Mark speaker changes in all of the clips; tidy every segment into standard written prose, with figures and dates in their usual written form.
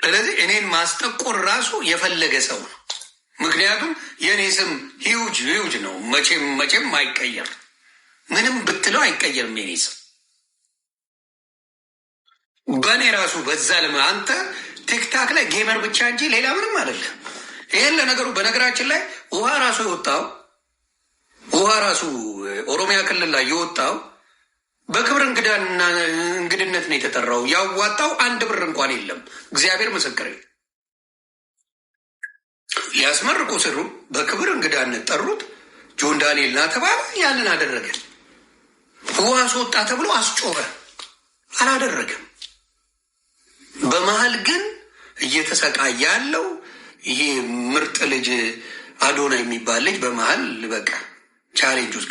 Speaker 1: ስለዚህ እኔን ማስጠቆር ራሱ የፈለገ ሰው ነው። ምክንያቱም የእኔ ስም ሂውጅ ነው። መቼም አይቀየር። ምንም ብትለው አይቀየርም የኔ ስም። በእኔ ራሱ በዛ አንተ ቲክታክ ላይ ጌመር ብቻ እንጂ ሌላ ምንም አይደለም። ይህን ለነገሩ በነገራችን ላይ ውሃ ራሱ ኦሮሚያ ክልል ላይ የወጣው በክብር እንግድነት ነው የተጠራው። ያዋጣው 1 ብር እንኳን የለም። እግዚአብሔር ምስክር። ሊያስመርቁ ስሩ በክብር እንግዳነት ጠሩት። ጆን ዳንኤል ና ተባለ። ያንን አደረገ። ውሃ አስወጣ ተብሎ አስጮኸ። አላደረገም። በመሀል ግን እየተሰቃየ ያለው ይሄ ምርጥ ልጅ አዶና የሚባል ልጅ በመሀል በቃ ቻሌንጅ ውስጥ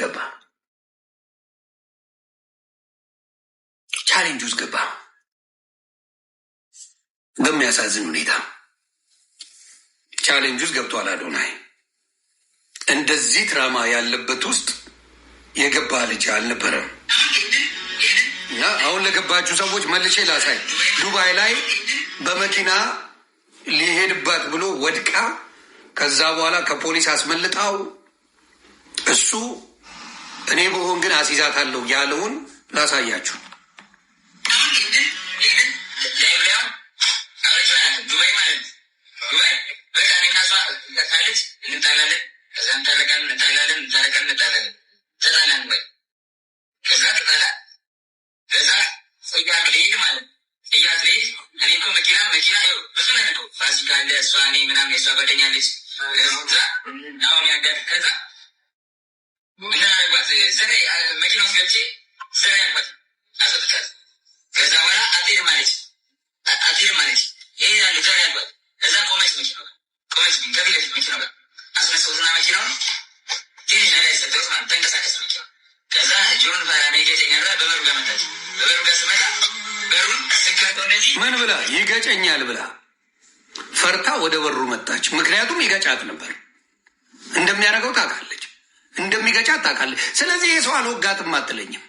Speaker 1: ገባ። በሚያሳዝን ሁኔታ ቻሌንጅ ውስጥ ገብቷል አዶናይ። እንደዚህ ትራማ ያለበት ውስጥ የገባ ልጅ አልነበረም። እና አሁን ለገባችሁ ሰዎች መልሼ ላሳይ። ዱባይ ላይ በመኪና ሊሄድባት ብሎ ወድቃ ከዛ በኋላ ከፖሊስ አስመልጣው እሱ እኔ በሆን ግን አስይዛታለሁ ያለውን ላሳያችሁ። ምን ብላ ይገጨኛል ብላ ፈርታ ወደ በሩ መጣች። ምክንያቱም ይገጫት ነበር። እንደሚያደርገው ታውቃለች፣ እንደሚገጫት ታውቃለች። ስለዚህ የሰው አልወጋትም አትለኝም።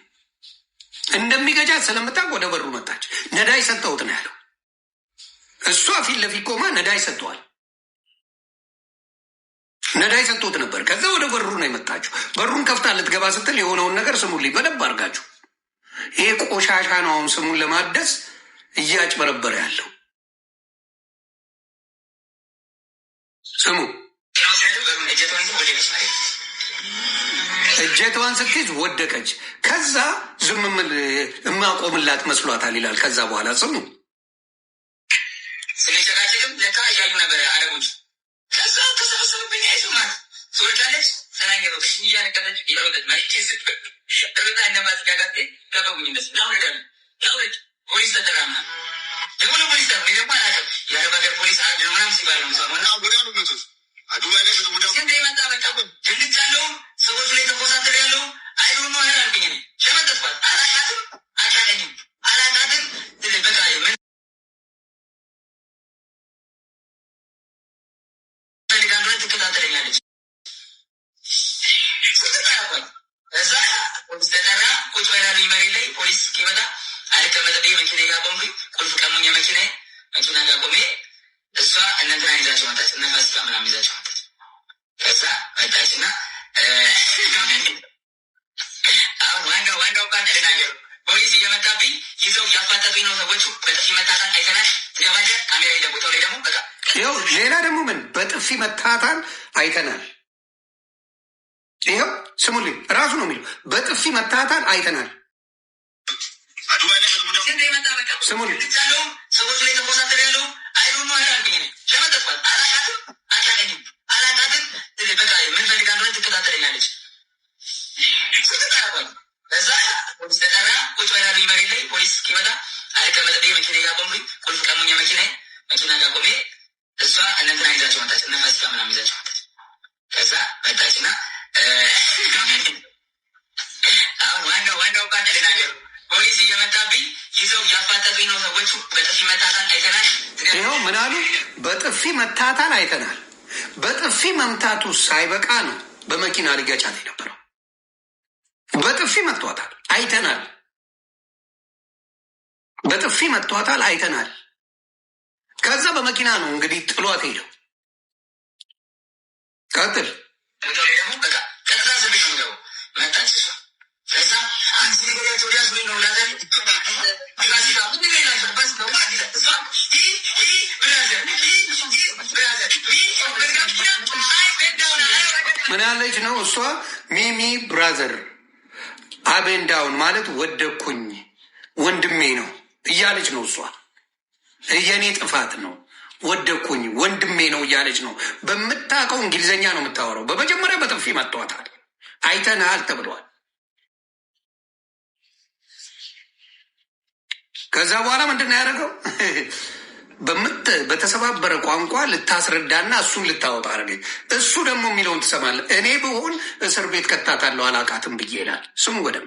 Speaker 1: እንደሚገጫት ስለምታውቅ ወደ በሩ መጣች። ነዳይ ሰጠሁት ነው ያለው። እሷ ፊት ለፊት ቆማ ነዳይ ሰጥተዋል። ነዳይ ሰጥቶት ነበር። ከዛ ወደ በሩ ነው የመጣችው። በሩን ከፍታ ልትገባ ስትል የሆነውን ነገር ስሙልኝ በደንብ አድርጋችሁ። ይሄ ቆሻሻ ነው አሁን ስሙን ለማደስ እያጭበረበረ ያለው። ስሙ። እጀቷን ስትይዝ ወደቀች። ከዛ ዝም ምል የማቆምላት መስሏታል ይላል። ከዛ በኋላ ስሙ። ስለጨቃጨቅም ለካ እያዩ ነበር አረቦች። ከዛ ተሰበሰቡብኝ አይሱማት ሶልታለች ሰናይሮች እያነቀለች ይሮደት ማለት ሩታ እንደማስጋጋት ከበቡኝ ደስ ናውረዳል ናውረድ ፖሊስ ተጠራማ ደግሞ ፖሊስ ተጠራማ ደግሞ አላውቅም። የአረብ ሀገር ፖሊስ አድሮ ምናምን ሲባል ነው ሰሞኑን አሁን ወዲያውኑ መጡት አዱባ ላይ ብዙ ስንት ይመጣ በቃ ትልቅ ያለው ሰዎች ላይ ተኮሳተር ያለው አይሩኑ አላልኩኝ እኔ ሸመጠጥኳት አላቃትም አቃቀኝም አላቃትም በቃ ምን ፈልጋንዶች ትከታተለኛለች። እዛ ፖሊስ ተጠራ። ቁጭ በላሉ መሬት ላይ ፖሊስ እስኪመጣ አልቀመጥብኝ መኪና ጋር ቆምኩኝ። ቁልፍ ቀሙኝ መኪና ጋር ቆሜ እሷ እነንትና ይዛቸው መጣች። እነ ፋሲካ ምናምን ይዛቸው መጣች። ከዛ መጣችና አሁን ዋናው ቃል ልናገር ፖሊስ እየመጣብኝ ይዘው እያፋጠጡኝ ነው ሰዎቹ። በጥፊ መታታን አይተናል። ትገባለህ ካሜራ ላይ ቦታው ላይ ደግሞ በቃ ይኸው ሌላ ደግሞ ምን በጥፊ መታታን አይተናል። ይኸው ስሙልኝ ራሱ ነው የሚለው በጥፊ መታታን አይተናል። ስሙልኝ ሰዎች ላይ ተኮሳተር ያለው አይሩኑ አላልኩኝ ሸመጠጥኳት አላቃትም አቃቀኝም አላቃትም በቃ ምን ፈልጋ እንደሆነ ትከታተለኛለች። ስትጠራኳል እዛ ፖሊስ ተጠራ። ቁጭ በላሉ መሬት ላይ ፖሊስ እስኪመጣ አልቀመጥብኝ መኪና ጋር ቆምኩኝ። ቁልፍ ቀሙኝ መኪና ጋር ቆሜ እሷ እነንትና ይዛቸው መጣች። እነ ፋሲካ ምናምን ይዛቸው መጣች። ከዛ መጣችና አሁን ዋናው ቃል ልናገር ፖሊስ እየመጣብኝ ይዘው እያፋጠጡኝ ነው ሰዎቹ። በጥፊ መታታን አይተናል። ይኸው ምን አሉ? በጥፊ መታታን አይተናል። በጥፊ መምታቱ ሳይበቃ ነው በመኪና ሊገጫት የነበረው። በጥፊ መቷታል አይተናል። በጥፊ መቷታል አይተናል። ከዛ
Speaker 2: በመኪና ነው እንግዲህ ጥሏት ሄደው። ቀጥል ምን ያለች ነው እሷ? ሚሚ ብራዘር አቤንዳውን ማለት ወደኩኝ ወንድሜ ነው እያለች ነው እሷ። የኔ ጥፋት ነው ወደኩኝ ወንድሜ ነው እያለች ነው። በምታውቀው እንግሊዝኛ ነው የምታወራው። በመጀመሪያ በጥፊ መጥቷታል። አይተናል ተብሏል። ከዛ በኋላ ምንድን ነው ያደረገው? በተሰባበረ ቋንቋ ልታስረዳና እሱን ልታወጣ አደረገኝ። እሱ ደግሞ የሚለውን ትሰማለህ። እኔ ብሆን እስር ቤት ከታታለሁ አላቃትም ብዬ ይላል። ስሙ ወደም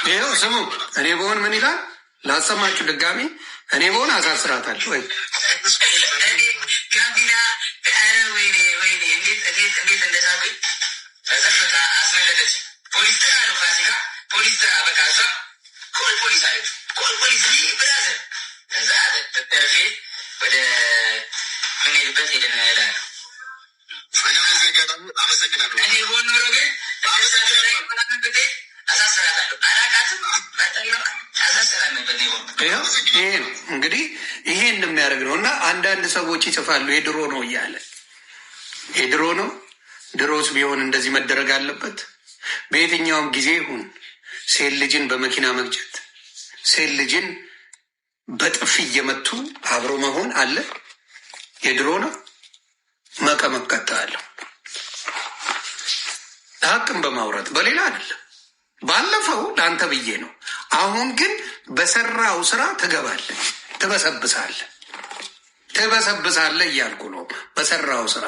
Speaker 2: ይኸው ስሙ። እኔ በሆን ምን ይላል ላሰማችሁ ድጋሚ። እኔ በሆን አሳስራታለሁ ወይ ይሄ ነው እንግዲህ ይሄን የሚያደርግ ነው። እና አንዳንድ ሰዎች ይጽፋሉ የድሮ ነው እያለ የድሮ ነው። ድሮስ ቢሆን እንደዚህ መደረግ አለበት? በየትኛውም ጊዜ ይሁን ሴት ልጅን በመኪና መግጨት፣ ሴት ልጅን በጥፊ እየመቱ አብሮ መሆን አለ? የድሮ ነው። መቀመቀጣለሁ ሀቅም በማውራት በሌላ አይደለም። ባለፈው ለአንተ ብዬ ነው። አሁን ግን በሰራው ስራ ትገባለህ፣ ትበሰብሳለህ እያልኩ ነው። በሰራው ስራ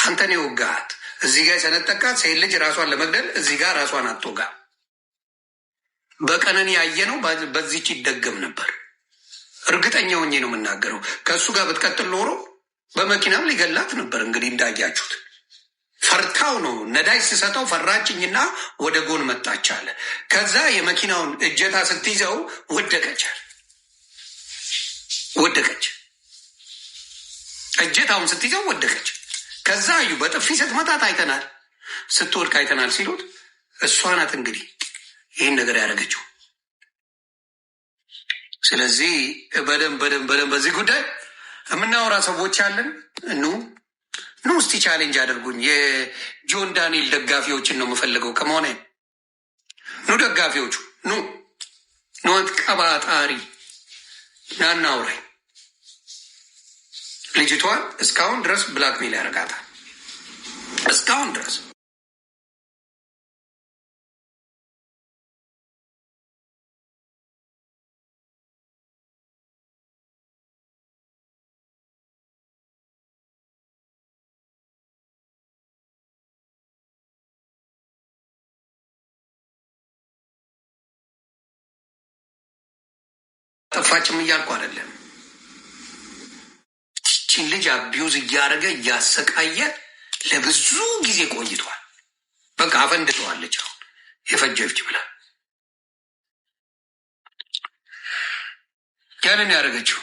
Speaker 2: አንተን የወጋሃት እዚህ ጋር የሰነጠቃት ሴት ልጅ ራሷን ለመግደል እዚህ ጋር ራሷን አትወጋ። በቀነኒ ያየ ነው። በዚች ይደገም ነበር። እርግጠኛ ሆኜ ነው የምናገረው። ከእሱ ጋር ብትቀጥል ኖሮ በመኪናም ሊገላት ነበር። እንግዲህ እንዳያችሁት ፈርታው ነው። ነዳጅ ስሰጠው ፈራችኝና ወደ ጎን መጣች አለ። ከዛ የመኪናውን እጀታ ስትይዘው ወደቀች። እጀታውን ስትይዘው ወደቀች። ከዛ እዩ በጥፊ ስትመታት አይተናል፣ ስትወድቅ አይተናል ሲሉት እሷ ናት እንግዲህ ይህን ነገር ያደረገችው። ስለዚህ በደንብ በዚህ ጉዳይ የምናወራ ሰዎች አለን። ኑ እስቲ ቻሌንጅ አድርጉኝ። የጆን ዳንኤል ደጋፊዎችን ነው የምፈልገው። ከመሆነ ኑ ደጋፊዎቹ ኑ ቀባጣሪ ናና አውራኝ። ልጅቷን እስካሁን ድረስ ብላክሜል ያደርጋታል። እስካሁን ድረስ ጠፋችም እያልኩ አይደለም። ይህችን ልጅ አቢዩዝ እያደረገ እያሰቃየ ለብዙ ጊዜ ቆይቷል። በቃ አፈንድተዋለች። አሁን የፈጀች ብላ ያንን ያደረገችው